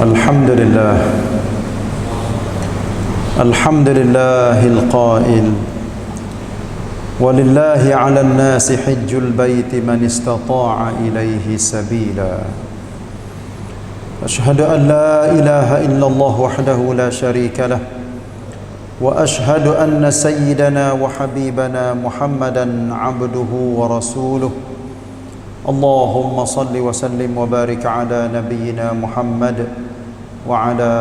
الحمد لله الحمد لله القائل ولله على الناس حج البيت من استطاع إليه سبيلا أشهد أن لا إله إلا الله وحده لا شريك له وأشهد أن سيدنا وحبيبنا محمدا عبده ورسوله اللهم صل وسلم وبارك على نبينا محمد وعلى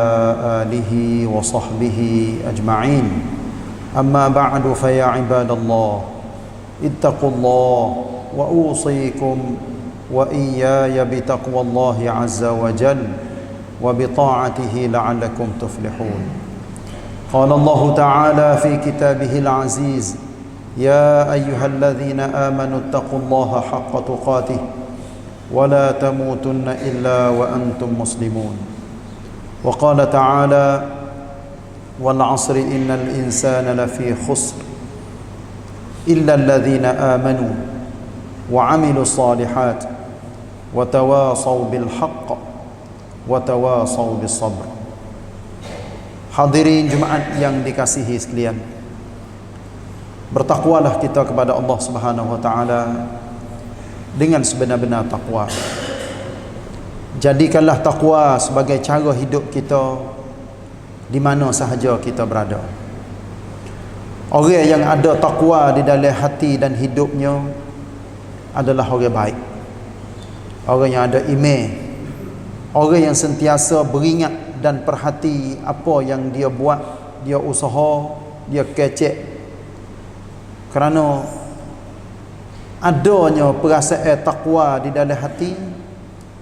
آله وصحبه أجمعين أما بعد فيا عباد الله اتقوا الله وأوصيكم وإياي بتقوى الله عز وجل وبطاعته لعلكم تفلحون قال الله تعالى في كتابه العزيز يا أيها الذين آمنوا اتقوا الله حق تقاته ولا تموتن إلا وأنتم مسلمون وقال تعالى والعصر إن الإنسان لفي خسر إلا الذين آمنوا وعملوا الصالحات وتواصوا بالحق وتواصوا بالصبر. Hadirin Jumaat yang dikasihi sekalian, bertakwalah kita kepada Allah Subhanahu wa taala dengan sebenar-benar takwa. Jadikanlah takwa sebagai cara hidup kita di mana sahaja kita berada. Orang yang ada takwa di dalam hati dan hidupnya adalah orang baik. Orang yang ada iman. Orang yang sentiasa beringat dan perhati apa yang dia buat, dia usaha, dia kecek. Kerana adanya perasaan takwa di dalam hati,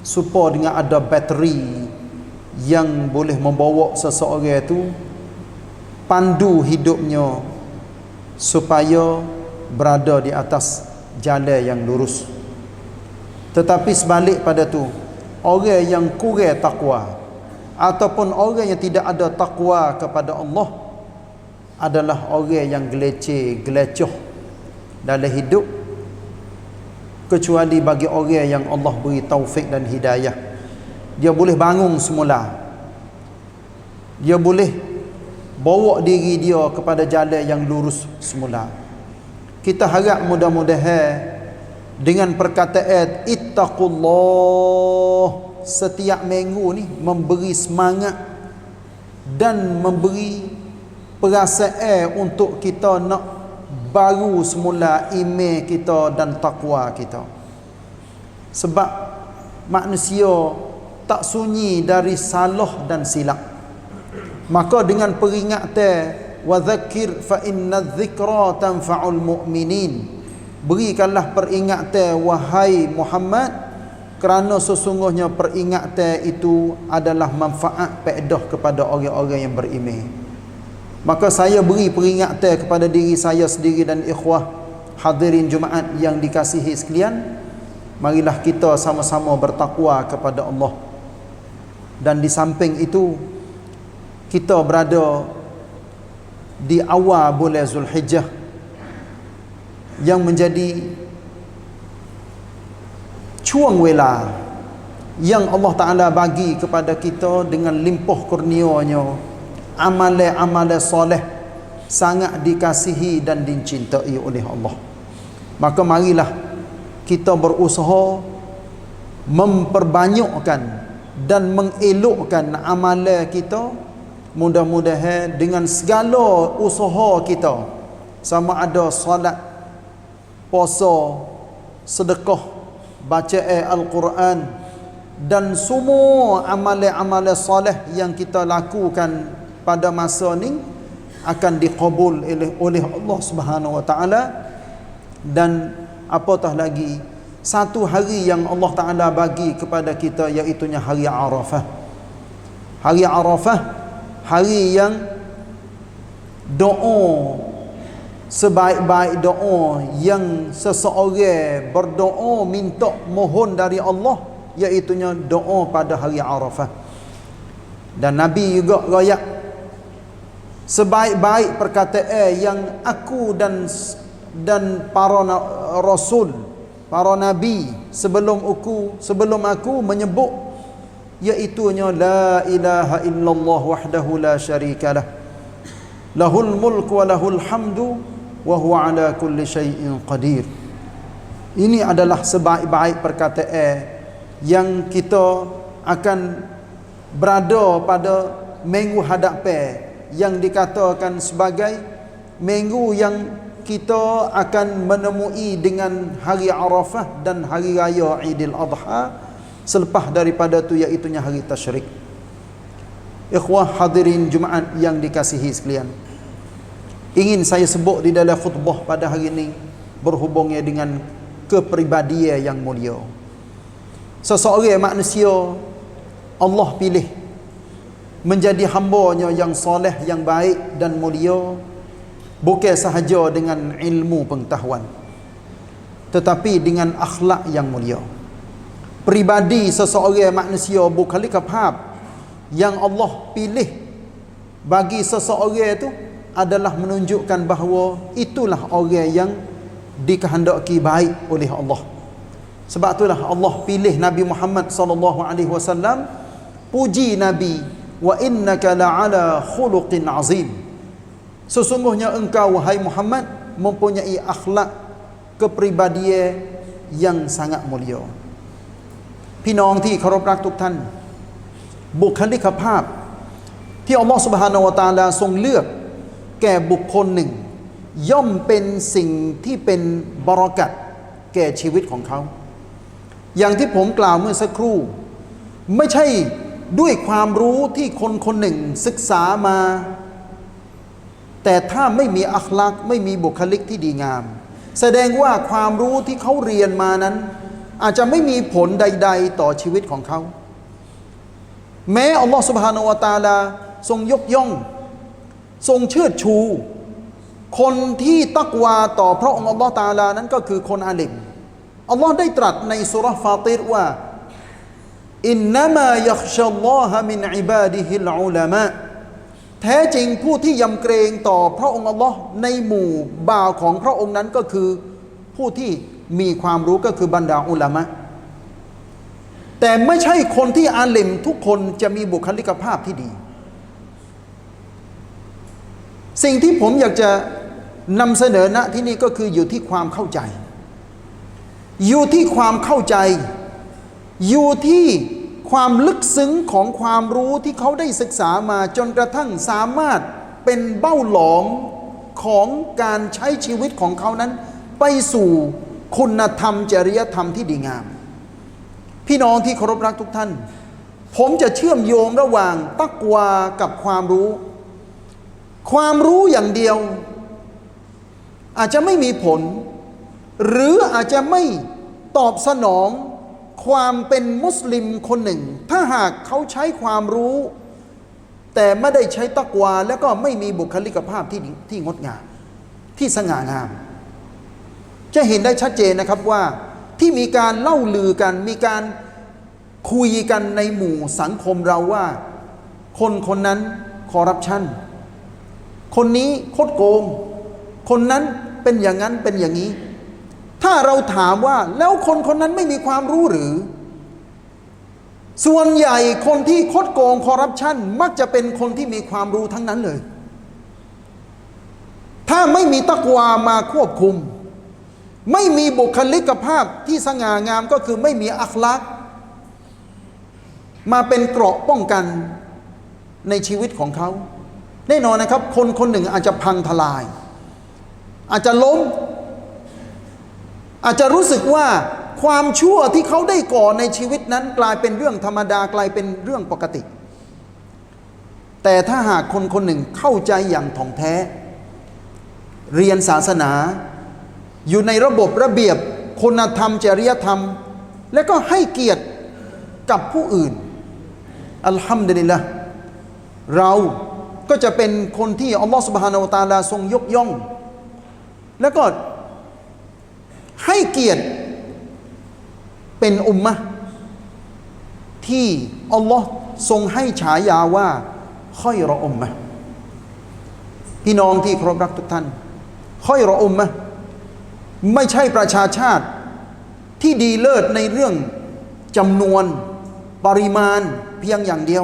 supaya dengan ada bateri yang boleh membawa seseorang itu pandu hidupnya supaya berada di atas jalan yang lurus. Tetapi sebalik pada tu, orang yang kurang takwa ataupun orang yang tidak ada takwa kepada Allah adalah orang yang gelecoh dalam hidup, kecuali bagi orang yang Allah beri taufik dan hidayah. Dia boleh bangun semula, dia boleh bawa diri dia kepada jalan yang lurus semula. Kita harap mudah-mudahan dengan perkataan ittaqullah setiap minggu ni memberi semangat dan memberi perasaan untuk kita nak baru semula iman kita dan takwa kita. Sebab manusia tak sunyi dari salah dan silap. Maka dengan peringatan wa dzakir fa inna dzikra tanfa'ul mu'minin, berikanlah peringatan wahai Muhammad, kerana sesungguhnya peringatan itu adalah manfaat faedah kepada orang-orang yang beriman. Maka saya beri peringatan kepada diri saya sendiri dan ikhwah hadirin Jumaat yang dikasihi sekalian, marilah kita sama-sama bertakwa kepada Allah. Dan di samping itu, kita berada di awal bulan Zulhijjah yang menjadi cuang wela yang Allah Ta'ala bagi kepada kita dengan limpah kurnianya. Amalan-amalan soleh sangat dikasihi dan dicintai oleh Allah. Maka marilah kita berusaha memperbanyakkan dan mengelokkan amalan kita. Mudah-mudahan dengan segala usaha kita, sama ada solat, puasa, sedekah, bacaan Al-Quran dan semua amalan-amalan soleh yang kita lakukan pada masa ni akan diqabul oleh Allah Subhanahu wa taala. Dan apatah lagi, satu hari yang Allah Taala bagi kepada kita, iaitu hari Arafah. Hari Arafah, hari yang doa sebaik-baik doa yang seseorang berdoa minta mohon dari Allah, iaitu doa pada hari Arafah. Dan Nabi juga royak, sebaik-baik perkataan yang aku dan para rasul, para nabi sebelum aku menyebut iaitunya la ilaha illallah wahdahu la syarikalah lahul mulku wa lahul hamdu wa huwa ala kulli syai'in qadir. Ini adalah sebaik-baik perkataan yang kita akan berada pada minggu hadapan yang dikatakan sebagai minggu yang kita akan menemui dengan hari Arafah dan hari raya Aidil Adha selepas daripada tu iaitunya hari tasyrik. Ikhwah hadirin Jumaat yang dikasihi sekalian, ingin saya sebut di dalam khutbah pada hari ini berhubungnya dengan kepribadian yang mulia. Seseorang manusia Allah pilih menjadi hamba-Nya yang soleh, yang baik dan mulia, bukan sahaja dengan ilmu pengetahuan, tetapi dengan akhlak yang mulia. Pribadi seseorang manusia, bukalikaภาพyang Allah pilih bagi seseorang itu adalah menunjukkan bahawa itulah orang yang dikehendaki baik oleh Allah. Sebab itulah Allah pilih Nabi Muhammad sallallahu alaihi wasallam, puji Nabi, wa innaka la'ala khuluqin azim. Sesungguhnya engkau wahai Muhammad mempunyai akhlak kepribadian yang sangat mulia. พี่น้องที่เคารพรักทุกท่าน บุคลิกภาพที่อัลลอฮฺซุบฮานะฮูวะตะอาลาทรงเลือกแก่บุคคลหนึ่งย่อมเป็นสิ่งที่เป็นบารอกัตแก่ชีวิตของเขาอย่างที่ผมกล่าวเมื่อสักครู่ไม่ใช่ด้วยความรู้ที่คนคนหนึ่งศึกษามาแต่ถ้าไม่มีอัคลักไม่มีบุคลิกที่ดีงามแสดงว่าความรู้ที่เขาเรียนมานั้นอาจจะไม่มีผลใดๆต่อชีวิตของเขาแม้อัลลอฮฺซุบฮานะฮูวะตะอาลาทรงยกย่องทรงเชิดชูคนที่ตักวาต่อพระองค์อัลลอฮฺตะอาลานั้นก็คือคนอาลิมอัลลอฮ์ได้ตรัสในซูเราะห์ฟาติรว่าอินนัมายัคชัลลอฮะมินอิบาดิฮิลอุลามะแท้จริงผู้ที่ยำเกรงต่อพระองค์อัลลอฮ์ในหมู่บ่าวของพระองค์นั้นก็คือผู้ที่มีความรู้ก็คือบรรดาอุลามะแต่ไม่ใช่คนที่อาลิมทุกคนจะมีบุคลิกภาพที่ดีสิ่งที่ผมอยากจะนำเสนอณที่นี่ก็คืออยู่ที่ความเข้าใจอยู่ที่ความเข้าใจอยู่ที่ความลึกซึ้งของความรู้ที่เขาได้ศึกษามาจนกระทั่งสามารถเป็นเบ้าหลอมของการใช้ชีวิตของเขานั้นไปสู่คุณธรรมจริยธรรมที่ดีงามพี่น้องที่เคารพรักทุกท่านผมจะเชื่อมโยงระหว่างตักวากับความรู้ความรู้อย่างเดียวอาจจะไม่มีผลหรืออาจจะไม่ตอบสนองความเป็นมุสลิมคนหนึ่งถ้าหากเขาใช้ความรู้แต่ไม่ได้ใช้ตักวาแล้วก็ไม่มีบุคลิกภาพที่งดงามที่สง่างามจะเห็นได้ชัดเจนนะครับว่าที่มีการเล่าลือกันมีการคุยกันในหมู่สังคมเราว่าคนคนนั้นคอร์รัปชันคนนี้คดโกงคนนั้นเป็นอย่างนั้นเป็นอย่างนี้ถ้าเราถามว่าแล้วคนคนนั้นไม่มีความรู้หรือส่วนใหญ่คนที่คดโกงคอร์รัปชันมักจะเป็นคนที่มีความรู้ทั้งนั้นเลยถ้าไม่มีตักวามาควบคุมไม่มีบุคลิกภาพที่สง่างามก็คือไม่มีอัคลักมาเป็นเกราะป้องกันในชีวิตของเขาแน่นอนนะครับคนคนหนึ่งอาจจะพังทลายอาจจะล้มอาจจะรู้สึกว่าความชั่วที่เขาได้ก่อในชีวิตนั้นกลายเป็นเรื่องธรรมดากลายเป็นเรื่องปกติแต่ถ้าหากคนคนหนึ่งเข้าใจอย่างถ่องแท้เรียนศาสนาอยู่ในระบบระเบียบคุณธรรมจริยธรรมและก็ให้เกียรติกับผู้อื่นอัลฮัมดุลิลละห์เราก็จะเป็นคนที่อัลลอฮฺซุบฮานะฮูวะตะอาลาทรงยกย่องแล้วก็ให้เกียรติเป็นอุมมะห์ที่อัลลอฮ์ทรงให้ฉายาว่าค่อยรออุมมะห์พี่น้องที่เคารพรักทุกท่านค่อยรออุมมะห์ไม่ใช่ประชาชาติที่ดีเลิศในเรื่องจำนวน ปริมาณเพียงอย่างเดียว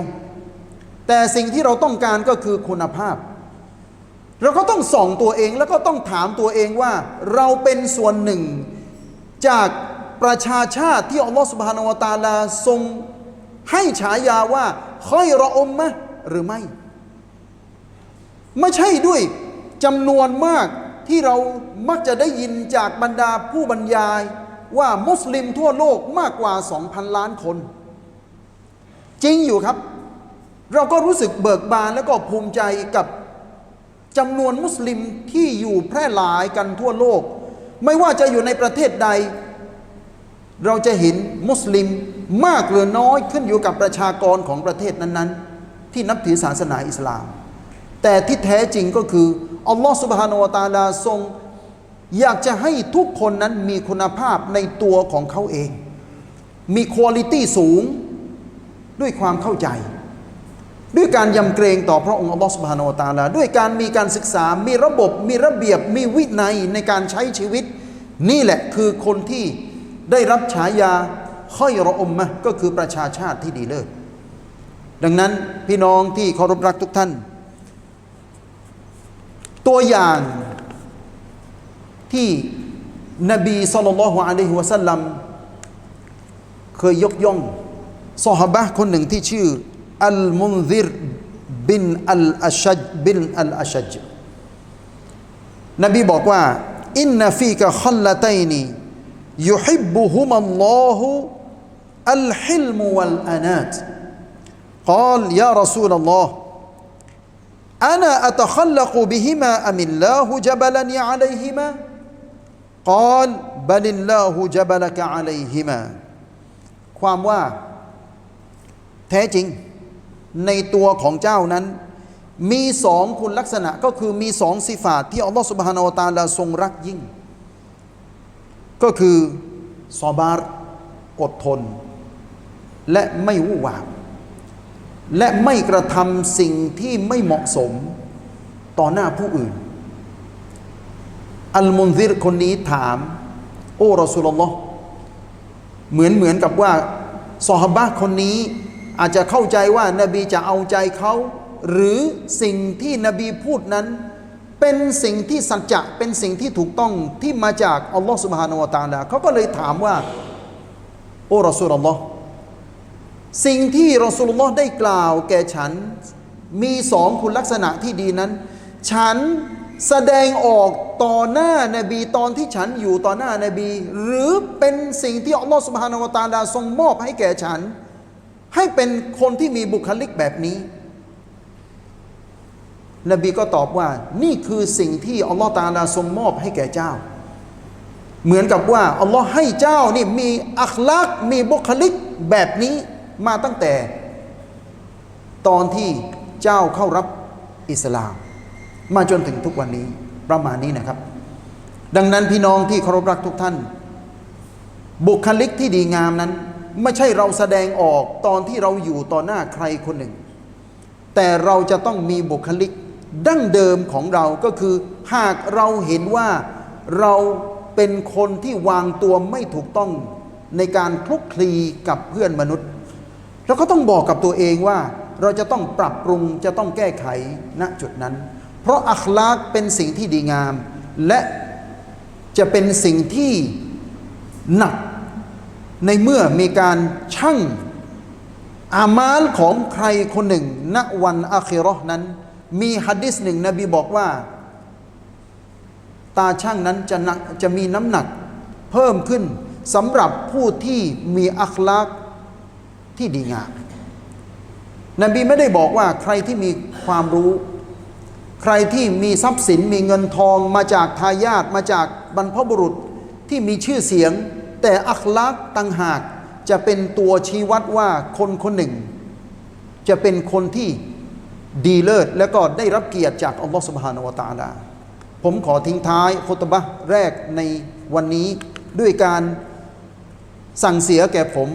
แต่สิ่งที่เราต้องการก็คือคุณภาพเราก็ต้องส่องตัวเองแล้วก็ต้องถามตัวเองว่าเราเป็นส่วนหนึ่งจากประชาชาติที่อัลลอฮฺซุบฮานะฮูวะตะอาลาทรงให้ฉายาว่าคอยรออุมมะหรือไม่ใช่ด้วยจำนวนมากที่เรามักจะได้ยินจากบรรดาผู้บรรยายว่ามุสลิมทั่วโลกมากกว่า 2,000 ล้านคนจริงอยู่ครับเราก็รู้สึกเบิกบานและก็ภูมิใจกับจำนวนมุสลิมที่อยู่แพร่หลายกันทั่วโลกไม่ว่าจะอยู่ในประเทศใดเราจะเห็นมุสลิมมากหรือน้อยขึ้นอยู่กับประชากรของประเทศนั้นๆที่นับถือศาสนาอิสลามแต่ที่แท้จริงก็คืออัลลอฮฺซุบฮานะฮูวะตะอาลาทรงอยากจะให้ทุกคนนั้นมีคุณภาพในตัวของเขาเองมีควอลิตี้สูงด้วยความเข้าใจด้วยการยำเกรงต่อพระองค์อัลลอฮฺซุบฮานะฮูวะตะอาลาด้วยการมีการศึกษามีระบบมีระเบียบมีวินัยในการใช้ชีวิตนี่แหละคือคนที่ได้รับฉายาคอยรออุมมะก็คือประชาชาติที่ดีเลิศดังนั้นพี่น้องที่เคารพรักทุกท่านตัวอย่างที่นบีศ็อลลัลลอฮุอะลัยฮิวะซัลลัมเคยยกย่องซอฮาบะห์คนหนึ่งที่ชื่ออัลมุนซิรบินอัลอัชจนบีบอกว่าอินนฟีกะคัลละตัยนียุฮิบบุฮุมัลลอฮุอัลฮิลมุวัลอานาตقال يا رسول الله أنا أتخلق بهما أم الله جبلني عليهما قال بل الله جبلك عليهما ความว่าแท้จริงในตัวของเจ้านั้นมีสองคุณลักษณะก็คือมีสองสิฟาตที่อัลลอฮฺซุบฮานะฮูวะตะอาลาทรงรักยิ่งก็คือซอบาร์อดทนและไม่วู่วามและไม่กระทำสิ่งที่ไม่เหมาะสมต่อหน้าผู้อื่นอัลมุนซิรคนนี้ถามโอ้รอซูลุลลอฮ์เหมือนกับว่าซอฮาบะห์คนนี้อาจจะเข้าใจว่านบีจะเอาใจเขาหรือสิ่งที่นบีพูดนั้นเป็นสิ่งที่สัจจะเป็นสิ่งที่ถูกต้องที่มาจากอัลลอฮ์ซุบฮานะฮูวะตะอาลาเขาก็เลยถามว่าโอ้รอซูลุลลอฮ์สิ่งที่รอซูลุลลอฮ์ได้กล่าวแก่ฉันมีสองคุณลักษณะที่ดีนั้นฉันแสดงออกต่อหน้านบีตอนที่ฉันอยู่ต่อหน้านบีหรือเป็นสิ่งที่อัลลอฮ์ซุบฮานะฮูวะตะอาลาทรงมอบให้แก่ฉันให้เป็นคนที่มีบุคลิกแบบนี้นบีก็ตอบว่านี่คือสิ่งที่อัลลอฮ์ตะอาลาทรงมอบให้แก่เจ้าเหมือนกับว่าอัลลอฮ์ให้เจ้านี่มีอัคลักมีบุคลิกแบบนี้มาตั้งแต่ตอนที่เจ้าเข้ารับอิสลามมาจนถึงทุกวันนี้ประมาณนี้นะครับดังนั้นพี่น้องที่เคารพรักทุกท่านบุคลิกที่ดีงามนั้นไม่ใช่เราแสดงออกตอนที่เราอยู่ต่อหน้าใครคนหนึ่งแต่เราจะต้องมีบุคลิกดั้งเดิมของเราก็คือหากเราเห็นว่าเราเป็นคนที่วางตัวไม่ถูกต้องในการคลุกคลีกับเพื่อนมนุษย์เราก็ต้องบอกกับตัวเองว่าเราจะต้องปรับปรุงจะต้องแก้ไขณจุดนั้นเพราะอัคลากเป็นสิ่งที่ดีงามและจะเป็นสิ่งที่หนักในเมื่อมีการชั่งอามาลของใครคนหนึ่งณวันอาคิเราะห์นั้นมีหะดีษหนึ่งนบีบอกว่าตาช่างนั้นจะมีน้ำหนักเพิ่มขึ้นสำหรับผู้ที่มีอัคลากที่ดีงามนบีไม่ได้บอกว่าใครที่มีความรู้ใครที่มีทรัพย์สินมีเงินทองมาจากทายาทมาจากบรรพบุรุษที่มีชื่อเสียงแต่อัคลากต่างหากจะเป็นตัวชี้วัดว่าคนคนหนึ่งจะเป็นคนที่ดีเลิศและก็ได้รับเกียรติจากอัลลอฮฺซุบฮานะฮูวะตะอาลาผมขอทิ้งท้ายคุตบะห์แรกในวันนี้ด้วยการสั่งเสียแก่ผม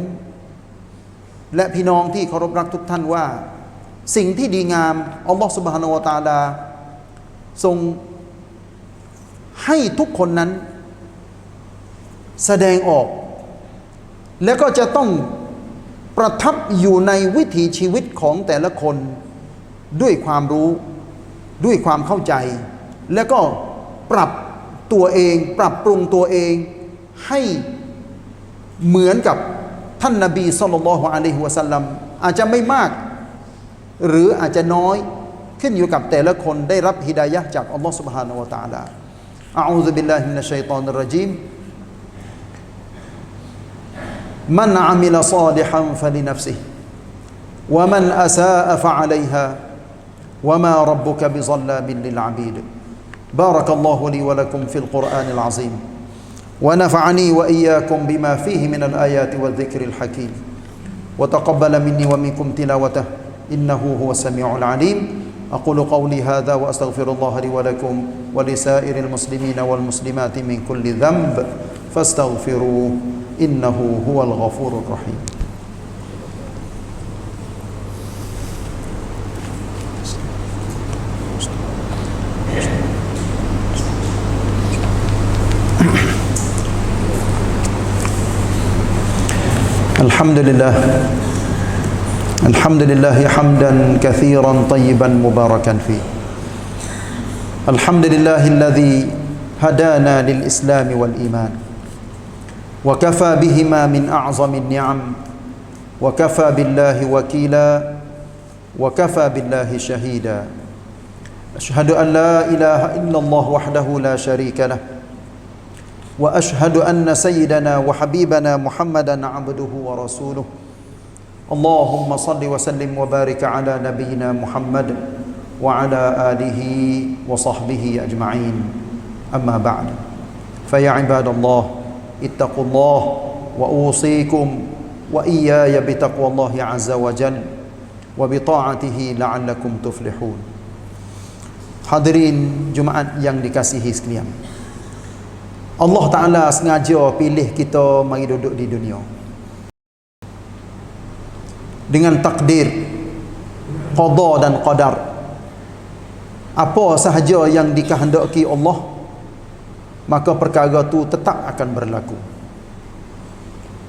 และพี่น้องที่เคารพรักทุกท่านว่าสิ่งที่ดีงามอัลลอฮฺซุบฮานะฮูวะตะอาลาทรงให้ทุกคนนั้นแสดงออกและก็จะต้อง ประทับอยู่ในวิถีชีวิตของแต่ละคนด้วยความรู้ด้วยความเข้าใจแล้วก็ปรับตัวเองปรับปรุงตัวเองให้เหมือนกับท่านนบีศ็อลลัลลอฮุอะลัยฮิวะซัลลัมอาจจะไม่มากหรืออาจจะน้อยขึ้นอยู่กับแต่ละคนได้รับฮิดายะห์จากอัลลอฮฺ سبحانه และ تعالى อะอูซุบิลลาฮิมินัชชัยฏอนิรเราะญีมมันอะมิลศอลิฮันฟะลินัฟซิฮิวะมันอะซาอะฟะอะลัยฮาวะมาร็อบบุกะบิศอลลามินลิลอะบีดบารักัลลอฮุลีวะละกุมฟิลกุรอานิลอะซีมونفعني وإياكم بما فيه من الآيات والذكر الحكيم وتقبل مني ومنكم تلاوته إنه هو السميع العليم أقول قولي هذا وأستغفر الله لي ولكم ولسائر المسلمين والمسلمات من كل ذنب فاستغفروه إنه هو الغفور الرحيم الحمد لله حمدا كثيرا طيبا مباركا فيه الحمد لله الذي هدانا للإسلام والإيمان وكفى بهما من أعظم النعم وكفى بالله وكيلا وكفى بالله شهيدا أشهد أن لا إله إلا الله وحده لا شريك له وأشهد أن سيدنا وحبيبنا محمدا عبده ورسوله اللهم صل وسلم وبارك على نبينا محمد وعلى آله وصحبه أجمعين أما بعد فيا عباد الله اتقوا الله وأوصيكم وإياي بتقوى الله عز وجل وبطاعته لعلكم تفلحون. Hadirin Jumaat yang dikasihi sekalian, Allah Ta'ala sengaja pilih kita mari duduk di dunia dengan takdir, qada dan qadar. Apa sahaja yang dikehendaki Allah, maka perkara itu tetap akan berlaku.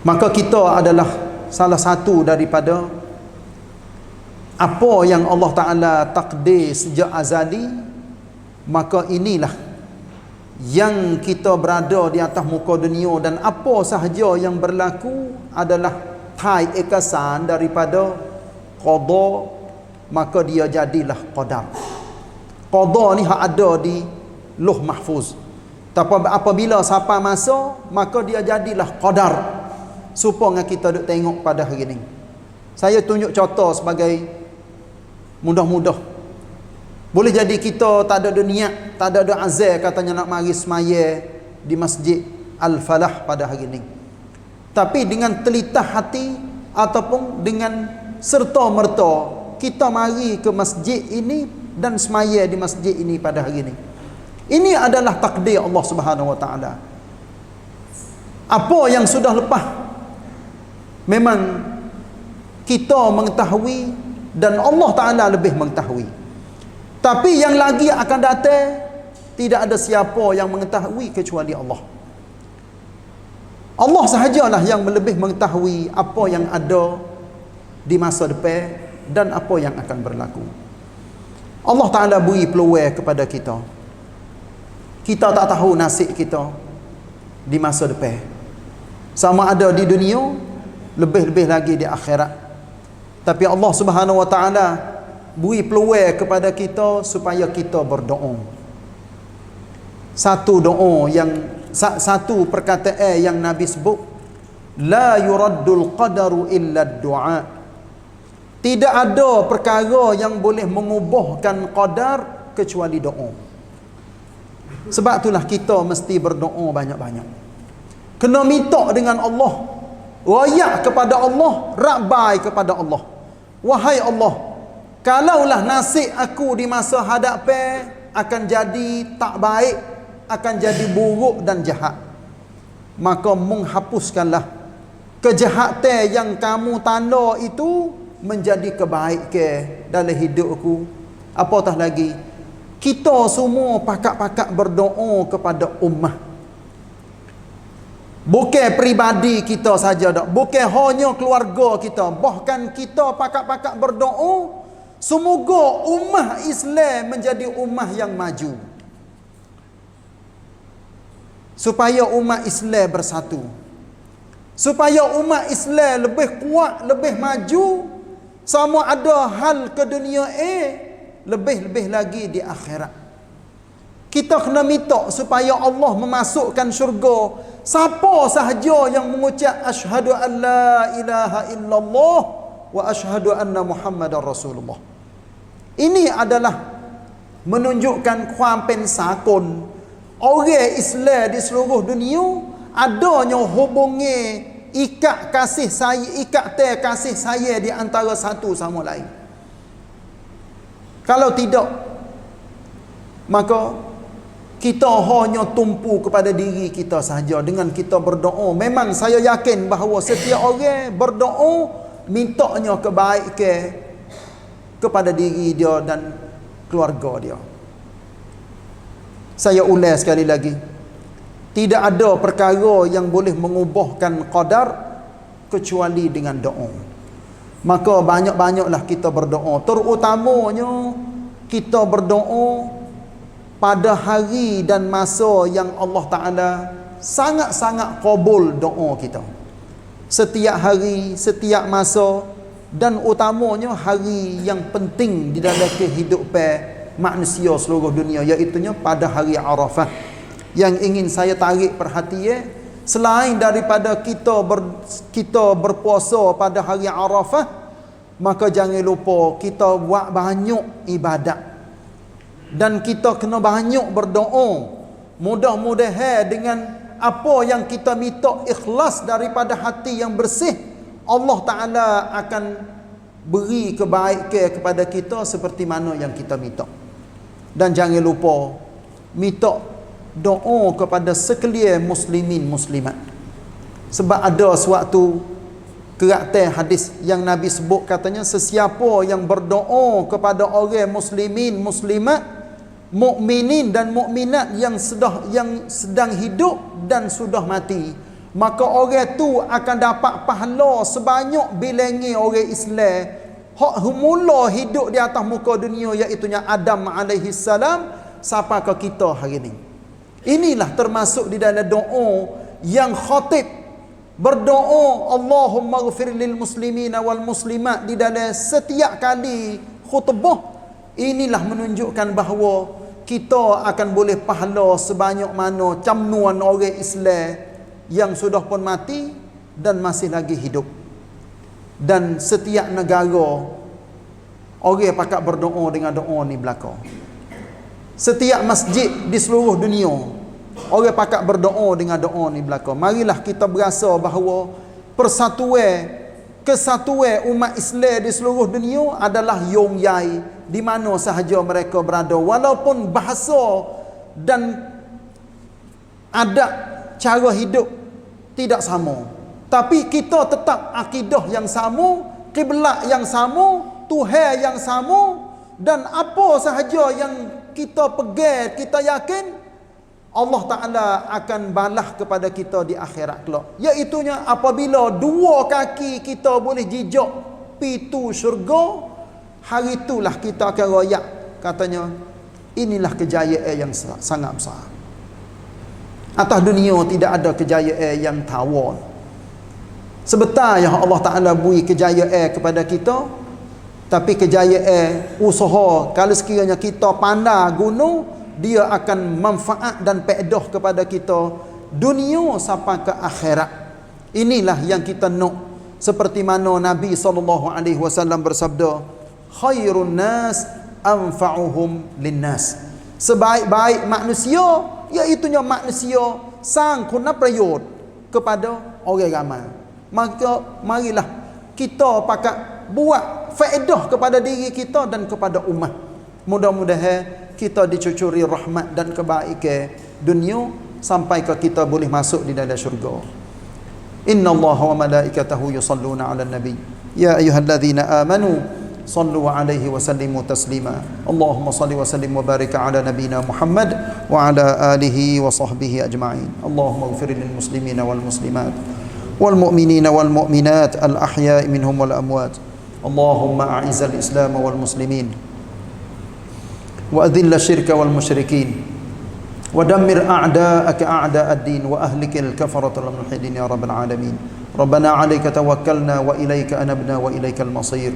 Maka kita adalah salah satu daripada apa yang Allah Ta'ala takdir sejak azali. Maka inilah yang kita berada di atas muka dunia, dan apa sahaja yang berlaku adalah thai ekasan daripada qada, maka dia jadilah qadar. Qada ni hak ada di Lauh Mahfuz. Tapi apabila sampai masa, maka dia jadilah qadar. Supaya kita duk tengok pada hari ni. Saya tunjuk contoh sebagai mudah-mudah. Boleh jadi kita tak ada niat, tak ada azal katanya nak mari semaya di Masjid Al-Falah pada hari ini. Tapi dengan telitah hati ataupun dengan serta-merta kita mari ke masjid ini dan semaya di masjid ini pada hari ini. Ini adalah takdir Allah Subhanahu Wa Taala. Apa yang sudah lepas memang kita mengetahui dan Allah Taala lebih mengetahui. Tapi yang lagi akan datang, tidak ada siapa yang mengetahui kecuali Allah. Allah sahajalah yang lebih mengetahui apa yang ada di masa depan dan apa yang akan berlaku. Allah Ta'ala beri peluang kepada kita. Kita tak tahu nasib kita di masa depan. Sama ada di dunia, lebih-lebih lagi di akhirat. Tapi Allah Subhanahu Wa Ta'ala beri peluang kepada kita supaya kita berdoa. Satu doa yang, satu perkataan yang Nabi sebut, la yuraddul qadaru illa du'a. Tidak ada perkara yang boleh mengubahkan qadar kecuali doa. Sebab itulah kita mesti berdoa banyak-banyak. Kena minta dengan Allah, royak kepada Allah, rabai kepada Allah. Wahai Allah, kalaulah nasib aku di masa hadapan akan jadi tak baik, akan jadi buruk dan jahat, maka menghapuskanlah kejahatan yang kamu tanda itu menjadi kebaikan dalam hidupku. Apatah lagi, kita semua pakak-pakak berdoa kepada ummah. Bukan peribadi kita saja dak, bukan hanya keluarga kita, bahkan kita pakak-pakak berdoa semoga ummah Islam menjadi ummah yang maju. Supaya umat Islam bersatu. Supaya umat Islam lebih kuat, lebih maju. Sama ada hal ke dunia lebih-lebih lagi di akhirat. Kita kena minta supaya Allah memasukkan syurga siapa sahaja yang mengucap asyhadu an la ilaha illallah wa asyhadu anna Muhammadar Rasulullah. Ini adalah menunjukkan kuampen sakon orang Islam di seluruh dunia adanya hubungi ikat kasih saya, ikat kasih saya di antara satu sama lain. Kalau tidak, maka kita hanya tumpu kepada diri kita sahaja dengan kita berdoa. Memang saya yakin bahawa setiap orang berdoa mintanya kebaikan kepada diri dia dan keluarga dia. Saya ulas sekali lagi. Tidak ada perkara yang boleh mengubahkan qadar kecuali dengan doa. Maka banyak-banyaklah kita berdoa. Terutamanya kita berdoa pada hari dan masa yang Allah Ta'ala sangat-sangat kabul doa kita. Setiap hari, setiap masa, dan utamanya hari yang penting di dalam kehidupan manusia seluruh dunia, iaitunya pada hari Arafah. Yang ingin saya tarik perhatian, selain daripada kita berpuasa pada hari Arafah, maka jangan lupa kita buat banyak ibadat. Dan kita kena banyak berdoa. Mudah-mudahan dengan apa yang kita minta ikhlas daripada hati yang bersih, Allah Ta'ala akan beri kebaikan kepada kita seperti mana yang kita minta. Dan jangan lupa minta doa kepada sekalian muslimin muslimat. Sebab ada suatu keratan hadis yang Nabi sebut, katanya sesiapa yang berdoa kepada orang muslimin muslimat, mukminin dan mukminat yang sedang hidup dan sudah mati, maka orang tu akan dapat pahala sebanyak bilangi orang Islam hak mula hidup di atas muka dunia, iaitu Adam alaihi salam sampai ke kita hari ini. Inilah termasuk di dalam doa yang khatib berdoa Allahumma ghfir lil muslimina wal muslimat di dalam setiap kali khutbah. Inilah menunjukkan bahawa kita akan boleh pahala sebanyak mana camnuan orang Islam yang sudah pun mati dan masih lagi hidup. Dan setiap negara orang pakak berdoa dengan doa ni belaka. Setiap masjid di seluruh dunia orang pakak berdoa dengan doa ni belaka. Marilah kita berasa bahawa kesatuan umat Islam di seluruh dunia adalah yong yai di mana sahaja mereka berada, walaupun bahasa dan adat cara hidup tidak sama, tapi kita tetap akidah yang sama, kiblat yang sama, Tuhan yang sama, dan apa sahaja yang kita pegang, kita yakin Allah Ta'ala akan balas kepada kita di akhirat kelak. Iaitunya apabila dua kaki kita boleh jejak pintu syurga, hari itulah kita akan royak. Katanya, inilah kejayaan yang sangat besar. Atas dunia tidak ada kejayaan yang tawar. Sebentar yang Allah Ta'ala beri kejayaan kepada kita, tapi kejayaan usaha, kalau sekiranya kita pandai guna, dia akan manfaat dan faedah kepada kita dunia sampai ke akhirat. Inilah yang kita nak. Seperti mana Nabi SAW bersabda, khairun nas anfa'uhum linnas. Sebaik-baik manusia, iaitunya manusia sang guna prayot kepada orang ramai. Maka marilah kita pakat buat faedah kepada diri kita dan kepada umat. Mudah-mudahan kita dicucuri rahmat dan kebaikan dunia sampai ke kita boleh masuk di dalam syurga. Inna Allah wa malaikatahu yusalluna ala nabi ya ayyuhalladzina amanu صلوا عليه وسلموا تسليما اللهم صل وسلم وبارك على نبينا محمد وعلى آله وصحبه أجمعين اللهم اغفر للمسلمين والمسلمات والمؤمنين والمؤمنات الأحياء منهم والأموات اللهم أعز الإسلام والمسلمين وأذل الشرك والمشركين ودمر أعداءك أعداء الدين وأهلك الكفرة والملحدين يا رب العالمين ربنا عليك توكلنا وإليك أنبنا وإليك المصير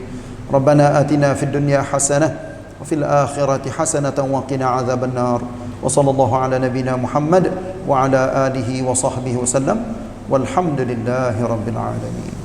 ربنا آتنا في الدنيا حسنة وفي الآخرة حسنة وقنا عذاب النار وصلى الله على نبينا محمد وعلى آله وصحبه وسلم والحمد لله رب العالمين.